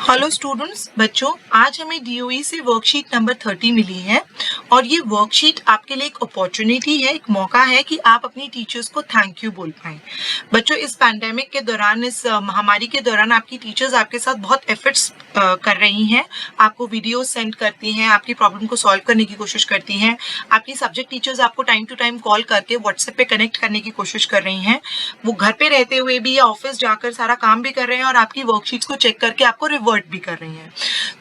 Hello students, बच्चों आज हमें डीओई से वर्कशीट नंबर 30 मिली है और ये वर्कशीट आपके लिए एक अपॉर्चुनिटी है, एक मौका है कि आप अपनी टीचर्स को थैंक यू बोल पाएं। बच्चों, इस पैंडेमिक के दौरान, इस महामारी के दौरान आपकी टीचर्स आपके साथ बहुत एफर्ट्स कर रही हैं, आपको वीडियो सेंड करती हैं, आपकी प्रॉब्लम को सॉल्व करने की कोशिश करती हैं। आपकी सब्जेक्ट टीचर्स आपको टाइम टू टाइम कॉल करके व्हाट्सएप पे कनेक्ट करने की कोशिश कर रही हैं। वो घर पे रहते हुए भी या ऑफिस जाकर सारा काम भी कर रहे हैं और आपकी वर्कशीट्स को चेक करके आपको रिवर्ट भी कर रही हैं।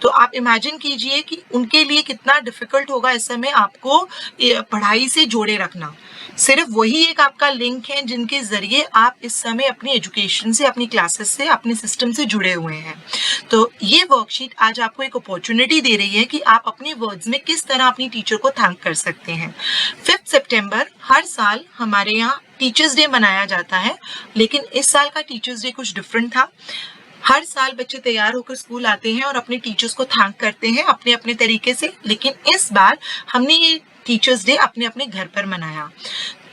तो आप इमेजिन कीजिए कि उनके लिए कितना डिफिकल्ट होगा इस समय आपको पढ़ाई से जोड़े रखना। सिर्फ वही एक आपका लिंक है जिनके जरिए आप इस समय अपनी एजुकेशन से, अपनी क्लासेस से, अपने सिस्टम से जुड़े हुए हैं। तो ये वर्कशीट आज आपको एक अपॉर्चुनिटी दे रही है कि आप अपने वर्ड्स में किस तरह अपनी टीचर को थैंक कर सकते हैं। 5 सितंबर हर साल हमारे यहाँ टीचर्स डे मनाया जाता है, लेकिन इस साल का टीचर्स डे कुछ डिफरेंट था। हर साल बच्चे तैयार होकर स्कूल आते हैं और अपने टीचर्स को थैंक करते हैं अपने अपने तरीके से, लेकिन इस बार हमने ये टीचर्स डे अपने अपने घर पर मनाया।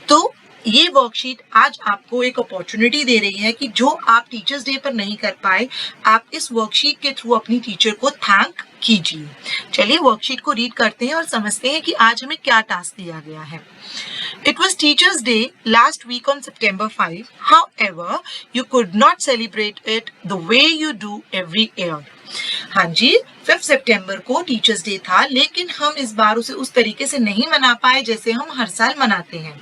तो ये वर्कशीट आज आपको एक अपॉर्चुनिटी दे रही है कि जो आप टीचर्स डे पर नहीं कर पाए, आप इस वर्कशीट के थ्रू अपनी टीचर को थैंक कीजिए। चलिए वर्कशीट को रीड करते हैं और समझते हैं कि आज हमें क्या टास्क दिया गया है। It was Teachers' Day last week on September 5. However, you could not celebrate it the way you do every year. हाँ जी, 5 सितंबर को टीचर्स डे था, लेकिन हम इस बार उसे उस तरीके से नहीं मना पाए जैसे हम हर साल मनाते हैं।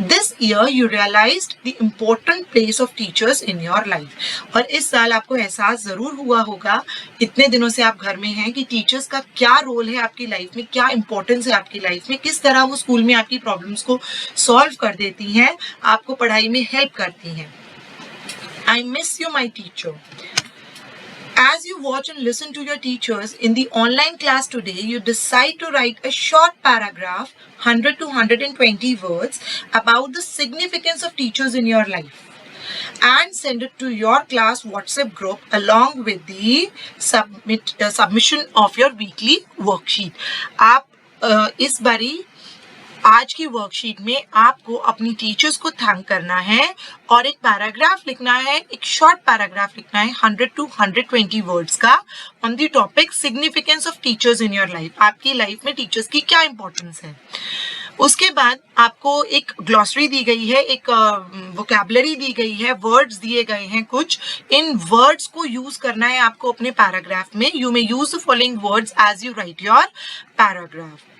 This year you realized the important place of teachers in your life. और इस साल आपको एहसास जरूर हुआ होगा, इतने दिनों से आप घर में हैं, कि टीचर्स का क्या रोल है आपकी लाइफ में, क्या इंपॉर्टेंस है आपकी लाइफ में, किस तरह वो स्कूल में आपकी प्रॉब्लम्स को सॉल्व कर देती हैं, आपको पढ़ाई में हेल्प करती हैं। I miss you, my teacher. As you watch and listen to your teachers in the online class today, you decide to write a short paragraph, 100 to 120 words, about the significance of teachers in your life, and send it to your class WhatsApp group along with the submission of your weekly worksheet. आप इस बारी आज की worksheet में आपको अपनी teachers को thank करना है और एक पैराग्राफ लिखना है, एक शॉर्ट पैराग्राफ लिखना है 100 to 120 वर्ड्स का, on the topic significance of teachers in your life. आपकी लाइफ में टीचर्स की क्या इंपॉर्टेंस है। उसके बाद आपको एक ग्लॉसरी दी गई है, एक वोकैबुलरी दी गई है, वर्ड्स दिए गए हैं कुछ। इन वर्ड्स को यूज करना है आपको अपने पैराग्राफ में। You may use the following words as you write your paragraph.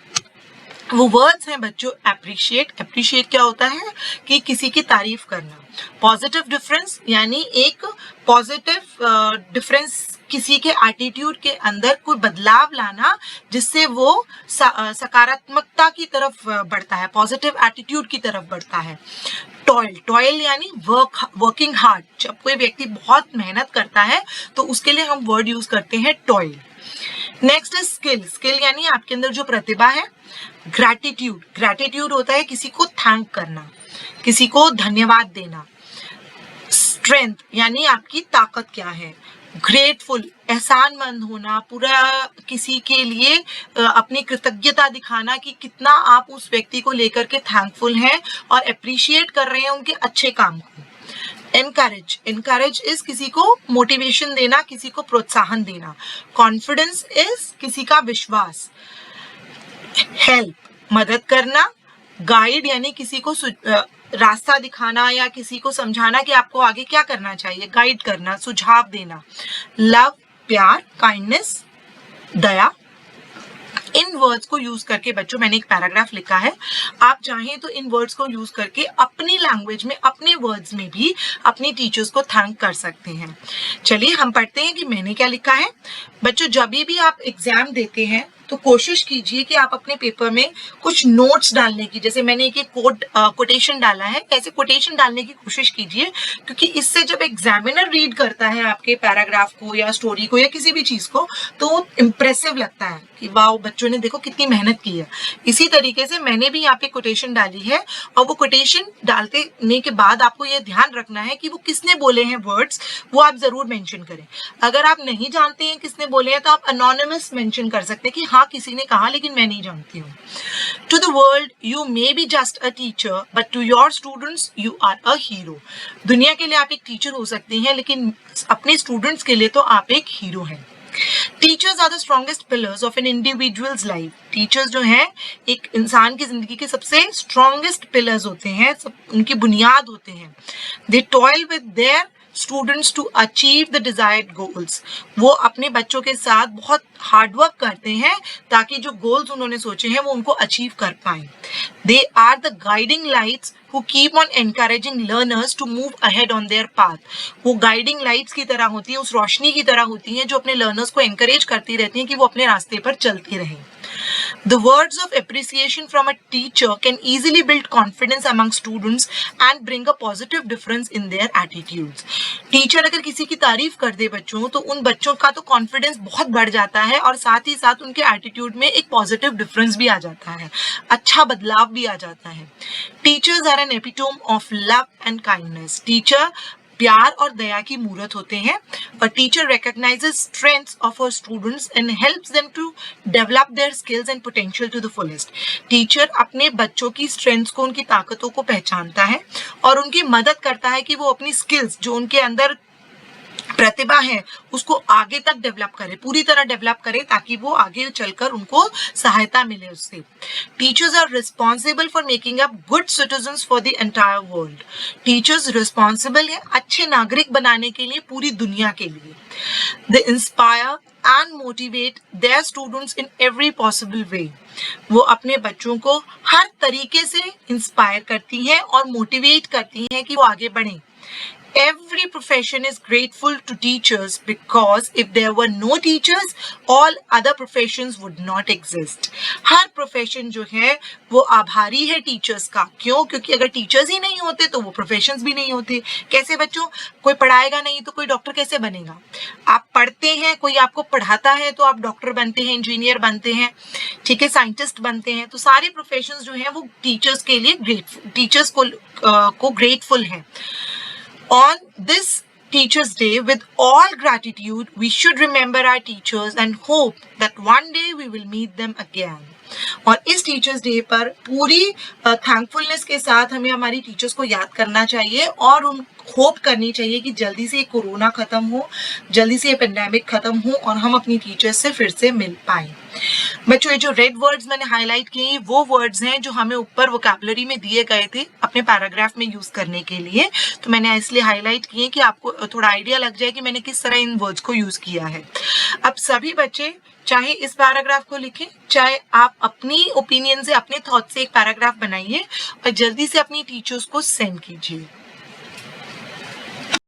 वो वर्ड्स हैं बच्चों, एप्रिशिएट। एप्रिशिएट क्या होता है कि किसी की तारीफ करना। पॉजिटिव डिफरेंस, यानी एक पॉजिटिव डिफरेंस, किसी के एटीट्यूड के अंदर कोई बदलाव लाना जिससे वो सकारात्मकता की तरफ बढ़ता है, पॉजिटिव एटीट्यूड की तरफ बढ़ता है। टॉयल, टॉयल यानी वर्किंग हार्ड। जब कोई व्यक्ति बहुत मेहनत करता है तो उसके लिए हम वर्ड यूज करते हैं toil. Next is skill. Skill यानी आपके अंदर जो प्रतिभा है। ग्रैटिट्यूड, ग्रैटिट्यूड होता है किसी को थैंक करना, किसी को धन्यवाद देना। स्ट्रेंथ यानी आपकी ताकत क्या है। ग्रेटफुल, एहसानमंद होना, पूरा किसी के लिए अपनी कृतज्ञता दिखाना कि कितना आप उस व्यक्ति को लेकर के थैंकफुल हैं और अप्रिशिएट कर रहे हैं उनके अच्छे काम को। एनकरेज, एनकरेज इज किसी को मोटिवेशन देना, किसी को प्रोत्साहन देना। कॉन्फिडेंस इज किसी का विश्वास। हेल्प, मदद करना। गाइड यानी किसी को रास्ता दिखाना या किसी को समझाना कि आपको आगे क्या करना चाहिए, गाइड करना, सुझाव देना। लव, प्यार, काइंडनेस, दया। इन वर्ड्स को यूज करके बच्चों मैंने एक पैराग्राफ लिखा है। आप चाहें तो इन वर्ड्स को यूज करके अपनी लैंग्वेज में, अपने वर्ड्स में भी अपनी टीचर्स को थैंक कर सकते हैं। चलिए हम पढ़ते हैं कि मैंने क्या लिखा है। बच्चों, जब भी आप एग्जाम देते हैं तो कोशिश कीजिए कि आप अपने पेपर में कुछ नोट्स डालने की, जैसे मैंने एक कोटेशन डाला है, ऐसे कोटेशन डालने की कोशिश कीजिए, क्योंकि इससे जब एग्जामिनर रीड करता है आपके पैराग्राफ को या स्टोरी को या किसी भी चीज को, तो इम्प्रेसिव लगता है कि वाओ, बच्चों ने देखो कितनी मेहनत की है। इसी तरीके से मैंने भी यहाँ पे कोटेशन डाली है, और वो कोटेशन डालने के बाद आपको ये ध्यान रखना है कि वो किसने बोले हैं वर्ड्स, वो आप जरूर मेंशन करें। अगर आप नहीं जानते हैं किसने बोले हैं तो आप अनोनिमस मेंशन कर सकते हैं कि हाँ किसी ने कहा लेकिन मैं नहीं जानती हूँ। To the world you may be just a teacher, but to your students you are a hero. दुनिया के लिए आप एक टीचर हो सकते हैं, लेकिन अपने स्टूडेंट्स के लिए तो आप एक हीरो हैं। Teachers are the strongest pillars of an individual's life. Teachers जो है एक इंसान की जिंदगी के सबसे स्ट्रॉन्गेस्ट पिलर्स होते हैं, उनकी बुनियाद होते हैं। They toil with their students to achieve the desired goals. वो अपने बच्चों के साथ बहुत हार्डवर्क करते हैं ताकि जो गोल्स उन्होंने सोचे हैं वो उनको अचीव कर पाए। They are the guiding lights who keep on encouraging learners to move ahead on their path। वो गाइडिंग लाइट्स की तरह होती है, उस रोशनी की तरह होती हैं जो अपने लर्नर्स को एनकरेज करती रहती हैं कि वो अपने रास्ते पर चलते रहें। The words of appreciation from a teacher can easily build confidence among students and bring a positive difference in their attitudes। Teacher अगर किसी की तारीफ कर दे बच्चों तो उन बच्चों का तो कॉन्फिडेंस बहुत बढ़ जाता है और साथ ही साथ उनके एटीट्यूड में एक पॉजिटिव डिफरेंस भी आ जाता है, अच्छा बदलाव भी आ जाता है। Teachers are an epitome of love and kindness. Teacher प्यार और दया की मूर्त होते हैं। A teacher recognizes strengths of her students and helps them to develop their skills and potential to the fullest। Teacher अपने बच्चों की स्ट्रेंथ्स को, उनकी ताकतों को पहचानता है और उनकी मदद करता है कि वो अपनी स्किल्स, जो उनके अंदर प्रतिभा है, उसको आगे तक डेवलप करे, पूरी तरह डेवलप करे ताकि वो आगे चलकर उनको सहायता मिले उससे। Teachers are responsible for making up good citizens for the entire world. Teachers responsible है अच्छे नागरिक बनाने के लिए पूरी दुनिया के लिए। They inspire and motivate their students in every possible way. वो अपने बच्चों को हर तरीके से इंस्पायर करती हैं और मोटिवेट करती हैं कि वो आगे बढ़ें। Every profession is grateful to teachers because if there were no teachers, all other professions would not exist। Her profession जो है वो आभारी है टीचर्स का। क्यों? क्योंकि अगर टीचर्स ही नहीं होते तो वो प्रोफेशंस भी नहीं होते। कैसे बच्चों? कोई पढ़ाएगा नहीं तो कोई डॉक्टर कैसे बनेगा? आप पढ़ते हैं, कोई आपको पढ़ाता है तो आप डॉक्टर बनते हैं, इंजीनियर बनते हैं, ठीक है, साइंटिस्ट बनते हैं। तो सारे प्रोफेशंस जो हैं वो टीचर्स के लिए ग्रेटफुल, टीचर्स को ग्रेटफुल है। On this Teachers' Day, with all gratitude, we should remember our teachers and hope that one day we will meet them again। और इस टीचर्स डे पर पूरी थैंकफुलनेस के साथ हमें हमारी टीचर्स को याद करना चाहिए और उन होप करनी चाहिए कि जल्दी से ये कोरोना खत्म हो, जल्दी से ये पेंडेमिक खत्म हो और हम अपनी टीचर्स से फिर से मिल पाएं। बच्चों, ये जो रेड वर्ड्स मैंने हाईलाइट किए वो वर्ड्स हैं जो हमें ऊपर वोकैबुलरी में दिए गए थे अपने पैराग्राफ में यूज करने के लिए। तो मैंने इसलिए हाईलाइट किए कि आपको थोड़ा आइडिया लग जाए कि मैंने किस तरह इन वर्ड्स को यूज किया है। अब सभी बच्चे चाहे इस पैराग्राफ को लिखें, चाहे आप अपनी ओपिनियन से, अपने थॉट से एक पैराग्राफ बनाइए और जल्दी से अपनी टीचर्स को सेंड कीजिए।